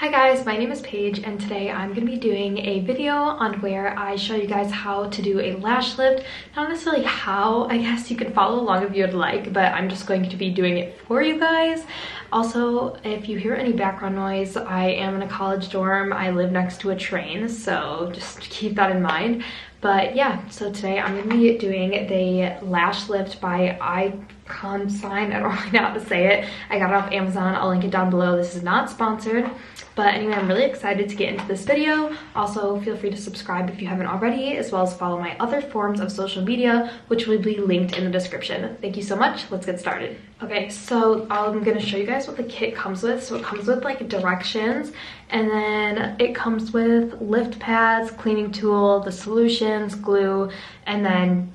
Hi guys, my name is Paige and today I'm going to be doing a video on where I show you guys how to do a lash lift. Not necessarily how, I guess you can follow along if you'd like, but I'm just going to be doing it for you guys. Also, if you hear any background noise, I am in a college dorm. I live next to a train, so just keep that in mind. But yeah, so today I'm going to be doing the lash lift by Icon Sign. I don't really know how to say it. I got it off Amazon. I'll link it down below. This is not sponsored. But anyway, I'm really excited to get into this video. Also, feel free to subscribe if you haven't already, as well as follow my other forms of social media, which will be linked in the description. Thank you so much. Let's get started. Okay, so I'm gonna show you guys what the kit comes with. So it comes with like directions, and then it comes with lift pads, cleaning tool, the solutions, glue, and then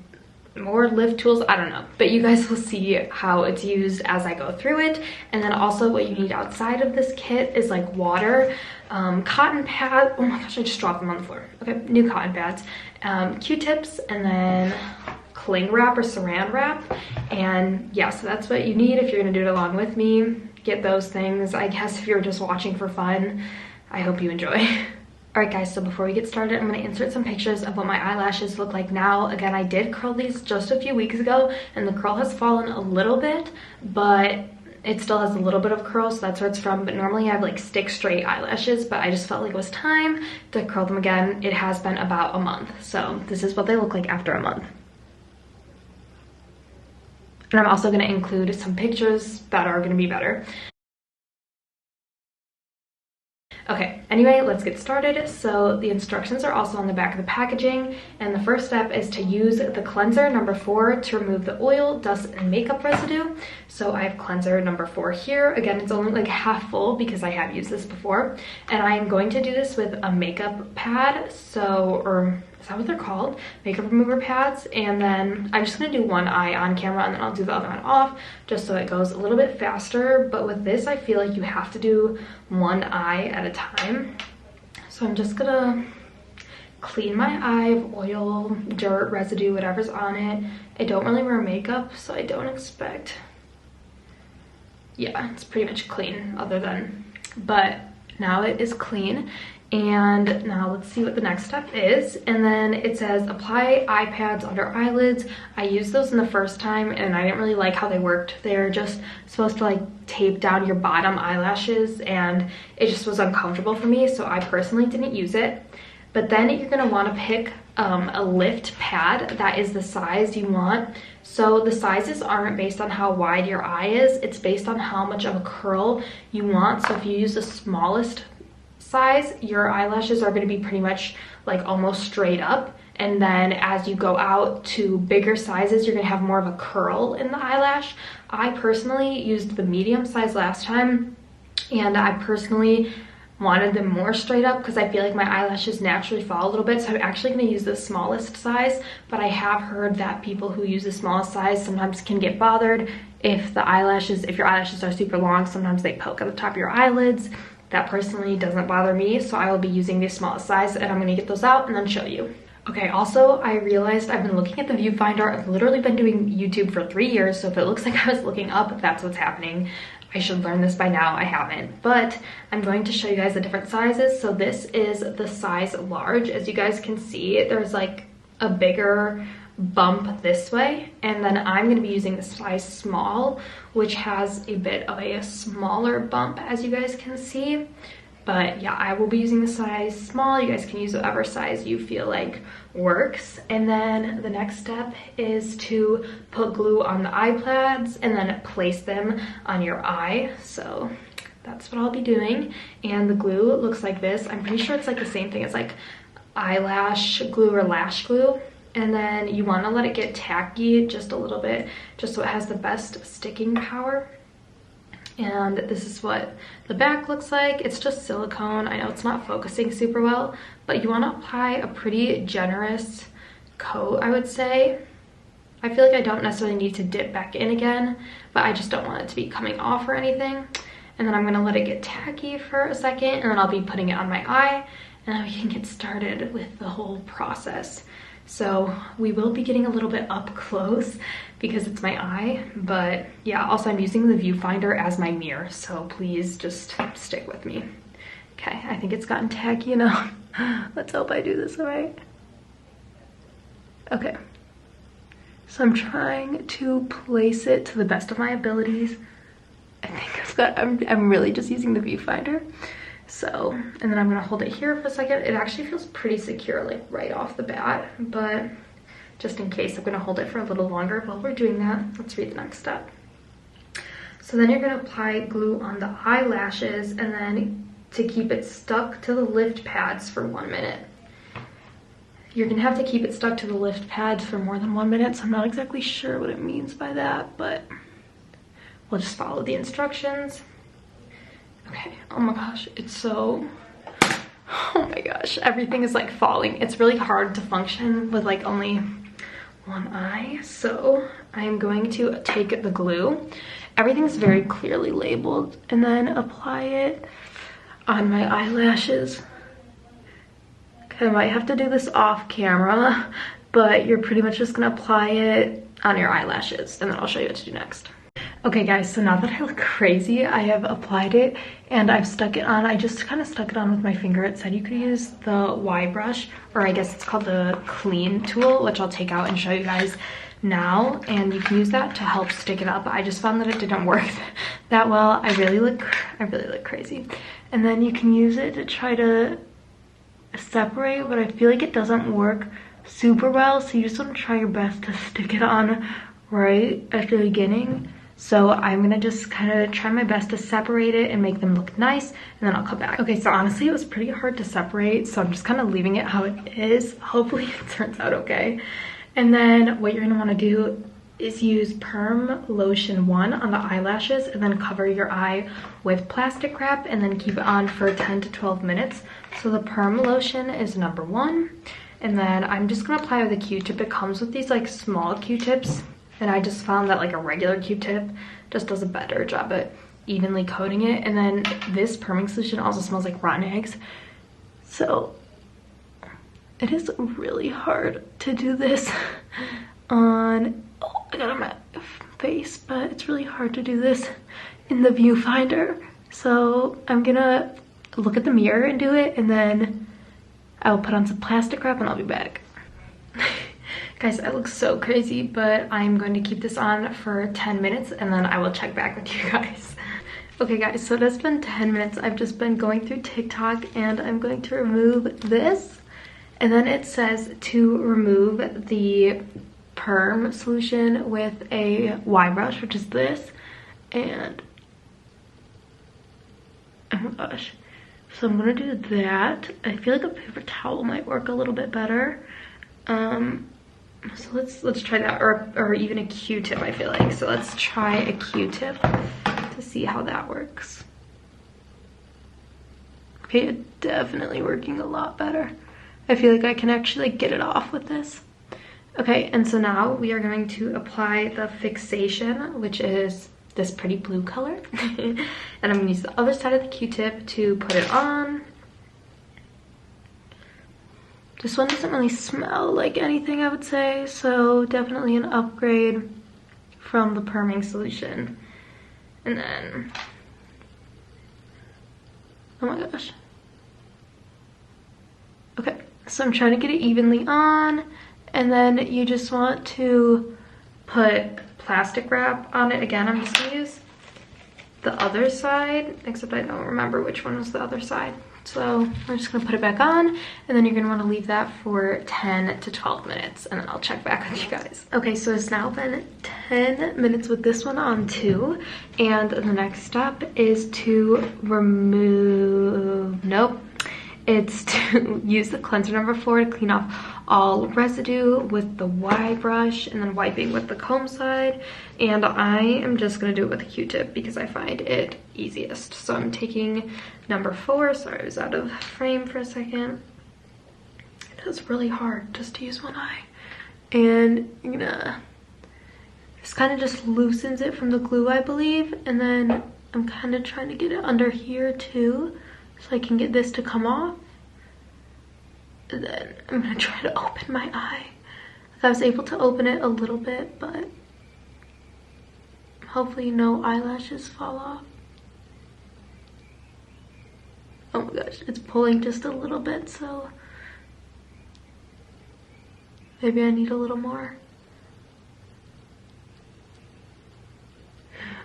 more lift tools. I don't know, but you guys will see how it's used as I go through it. And then also what you need outside of this kit is like water, cotton pad. Oh my gosh, I just dropped them on the floor. Okay, new cotton pads, Q-tips, and then cling wrap or saran wrap. And yeah, so that's what you need if you're gonna do it along with me. Get those things. I guess if you're just watching for fun, I hope you enjoy. Alright guys, so before we get started, I'm going to insert some pictures of what my eyelashes look like now. Again, I did curl these just a few weeks ago, and the curl has fallen a little bit, but it still has a little bit of curl, so that's where it's from. But normally I have like stick straight eyelashes, but I just felt like it was time to curl them again. It has been about a month, so this is what they look like after a month. And I'm also going to include some pictures that are going to be better. Okay, anyway, let's get started. So the instructions are also on the back of the packaging, and the first step is to use the cleanser number 4 to remove the oil, dust, and makeup residue. So I have cleanser number 4 here. Again, it's only like half full because I have used this before, and I am going to do this with a makeup pad, or is that what they're called? Makeup remover pads. And then I'm just gonna do one eye on camera and then I'll do the other one off, just so it goes a little bit faster. But with this, I feel like you have to do one eye at a time. So I'm just gonna clean my eye of oil, dirt, residue, whatever's on it. I don't really wear makeup, so I don't expect, yeah, it's pretty much clean but now it is clean. And now let's see what the next step is. And then it says apply eye pads under eyelids. I used those in the first time and I didn't really like how they worked. They're just supposed to like tape down your bottom eyelashes, and it just was uncomfortable for me, so I personally didn't use it. But then you're gonna wanna pick a lift pad that is the size you want. So the sizes aren't based on how wide your eye is, it's based on how much of a curl you want. So if you use the smallest size, your eyelashes are going to be pretty much like almost straight up, and then as you go out to bigger sizes, you're going to have more of a curl in the eyelash. I personally used the medium size last time, and I personally wanted them more straight up because I feel like my eyelashes naturally fall a little bit, so I'm actually going to use the smallest size. But I have heard that people who use the smallest size sometimes can get bothered if your eyelashes are super long. Sometimes they poke at the top of your eyelids. That personally doesn't bother me, so I will be using the smallest size, and I'm going to get those out and then show you. Okay, also I realized I've been looking at the viewfinder. I've literally been doing YouTube for 3 years, so if it looks like I was looking up, that's what's happening. I should learn this by now. I haven't, but I'm going to show you guys the different sizes. So this is the size large. As you guys can see, there's like a bigger bump this way, and then I'm going to be using the size small, which has a bit of a smaller bump, as you guys can see. But yeah, I will be using the size small. You guys can use whatever size you feel like works. And then the next step is to put glue on the eye pads and then place them on your eye. So that's what I'll be doing. And the glue looks like this. I'm pretty sure it's like the same thing as like eyelash glue or lash glue. And then you want to let it get tacky just a little bit, just so it has the best sticking power. And this is what the back looks like. It's just silicone. I know it's not focusing super well, but you want to apply a pretty generous coat, I would say. I feel like I don't necessarily need to dip back in again, but I just don't want it to be coming off or anything. And then I'm going to let it get tacky for a second, and then I'll be putting it on my eye, and then we can get started with the whole process. So we will be getting a little bit up close because it's my eye, but yeah, also I'm using the viewfinder as my mirror, so please just stick with me. Okay, I think it's gotten tacky enough. Let's hope I do this all right. Okay. So I'm trying to place it to the best of my abilities. I think I'm really just using the viewfinder. So, and then I'm gonna hold it here for a second. It actually feels pretty secure, like right off the bat, but just in case, I'm gonna hold it for a little longer. While we're doing that, let's read the next step. So then you're gonna apply glue on the eyelashes, and then to keep it stuck to the lift pads for 1 minute. You're gonna have to keep it stuck to the lift pads for more than 1 minute, so I'm not exactly sure what it means by that, but we'll just follow the instructions. Okay, oh my gosh, it's so, oh my gosh, everything is like falling. It's really hard to function with like only one eye, so I'm going to take the glue. Everything's very clearly labeled, and then apply it on my eyelashes. Okay, I might have to do this off camera, but you're pretty much just gonna apply it on your eyelashes, and then I'll show you what to do next. Okay guys, so now that I look crazy, I have applied it and I've stuck it on. I just kind of stuck it on with my finger. It said you could use the Y brush, or I guess it's called the clean tool, which I'll take out and show you guys now, and you can use that to help stick it up. I just found that it didn't work that well. I really look crazy. And then you can use it to try to separate, but I feel like it doesn't work super well, so you just want to try your best to stick it on right at the beginning. So I'm gonna just kind of try my best to separate it and make them look nice, and then I'll come back. Okay, so honestly it was pretty hard to separate, so I'm just kind of leaving it how it is. Hopefully it turns out okay. And then what you're gonna want to do is use Perm Lotion 1 on the eyelashes, and then cover your eye with plastic wrap, and then keep it on for 10 to 12 minutes. So the Perm Lotion is number 1, and then I'm just gonna apply with a Q-tip. It comes with these like small Q-tips, and I just found that like a regular Q-tip just does a better job at evenly coating it. And then this perming solution also smells like rotten eggs, so it is really hard to do this on, oh, I got it on my face, but it's really hard to do this in the viewfinder. So I'm gonna look at the mirror and do it, and then I'll put on some plastic wrap and I'll be back. Guys, I look so crazy, but I'm going to keep this on for 10 minutes and then I will check back with you guys. Okay guys, so it has been 10 minutes. I've just been going through TikTok, and I'm going to remove this. And then it says to remove the perm solution with a Y brush, which is this. And oh my gosh. So I'm gonna do that. I feel like a paper towel might work a little bit better. So let's try that, or even a Q-tip, I feel like. So let's try a Q-tip to see how that works. Okay, it's definitely working a lot better. I feel like I can actually get it off with this. Okay, and so now we are going to apply the fixation, which is this pretty blue color. And I'm gonna use the other side of the Q-tip to put it on. This one doesn't really smell like anything, I would say, so definitely an upgrade from the perming solution. And then, oh my gosh. Okay, so I'm trying to get it evenly on, and then you just want to put plastic wrap on it. Again, I'm just gonna use the other side, except I don't remember which one was the other side. So I'm just gonna put it back on, and then you're gonna wanna leave that for 10 to 12 minutes, and then I'll check back with you guys. Okay, so it's now been 10 minutes with this one on too, and the next step is to remove, nope, it's to use the cleanser number 4 to clean off all residue with the Y brush, and then wiping with the comb side. And I am just gonna do it with a Q-tip because I find it easiest. So I'm taking number 4, sorry I was out of frame for a second. It is really hard just to use one eye. And you're gonna, this kind of just loosens it from the glue, I believe. And then I'm kind of trying to get it under here too, so I can get this to come off. And then I'm gonna try to open my eye. I was able to open it a little bit, but hopefully no eyelashes fall off. Oh my gosh, it's pulling just a little bit, so maybe I need a little more.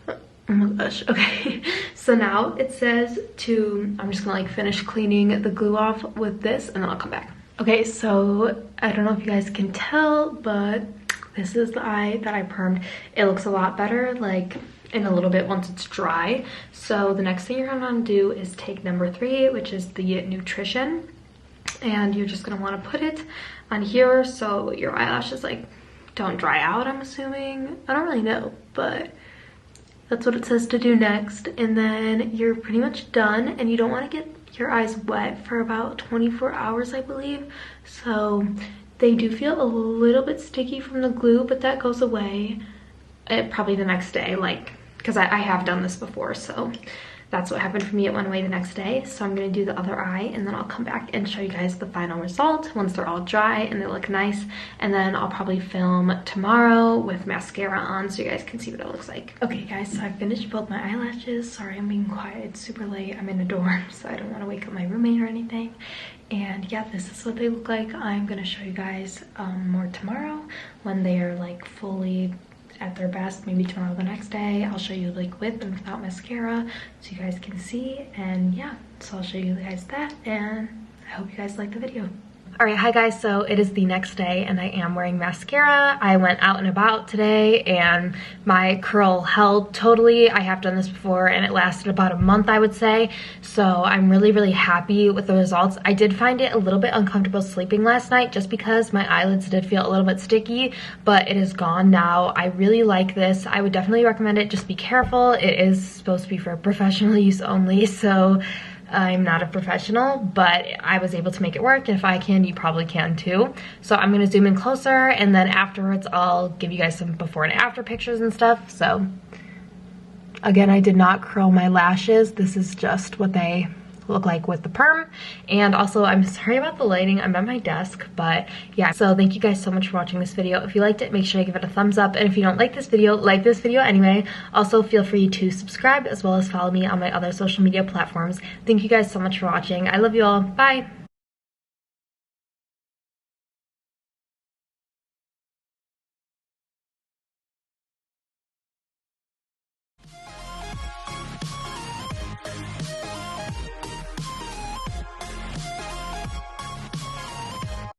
Oh my gosh, okay. So now it says I'm just gonna like finish cleaning the glue off with this and then I'll come back. Okay, so I don't know if you guys can tell, but this is the eye that I permed. It looks a lot better, like in a little bit once it's dry. So the next thing you're gonna wanna do is take number 3, which is the nutrition. And you're just gonna wanna put it on here so your eyelashes like don't dry out, I'm assuming. I don't really know, but that's what it says to do next. And then you're pretty much done, and you don't want to get your eyes wet for about 24 hours, I believe. So they do feel a little bit sticky from the glue, but that goes away probably the next day, like, because I have done this before, so that's what happened for me. It went away the next day. So I'm gonna do the other eye, and then I'll come back and show you guys the final result once they're all dry and they look nice. And then I'll probably film tomorrow with mascara on so you guys can see what it looks like. Okay guys, so I finished both my eyelashes. Sorry, I'm being quiet, it's super late. I'm in a dorm, so I don't wanna wake up my roommate or anything. And yeah, this is what they look like. I'm gonna show you guys more tomorrow when they are like fully at their best. Maybe tomorrow, the next day, I'll show you like with and without mascara so you guys can see. And yeah, so I'll show you guys that, and I hope you guys like the video. All right, hi guys, so it is the next day and I am wearing mascara. I went out and about today and my curl held totally. I have done this before and it lasted about a month, I would say. So I'm really happy with the results. I did find it a little bit uncomfortable sleeping last night just because my eyelids did feel a little bit sticky, but it is gone now. I really like this. I would definitely recommend it. Just be careful. It is supposed to be for professional use only, so I'm not a professional, but I was able to make it work. If I can, you probably can too. So I'm gonna zoom in closer, and then afterwards I'll give you guys some before and after pictures and stuff. So again, I did not curl my lashes. This is just what they look like with the perm. And also, I'm sorry about the lighting. I'm at my desk, but yeah. So thank you guys so much for watching this video. If you liked it, make sure to give it a thumbs up. And if you don't like this video, like this video anyway. Also, feel free to subscribe as well as follow me on my other social media platforms. Thank you guys so much for watching. I love you all. Bye.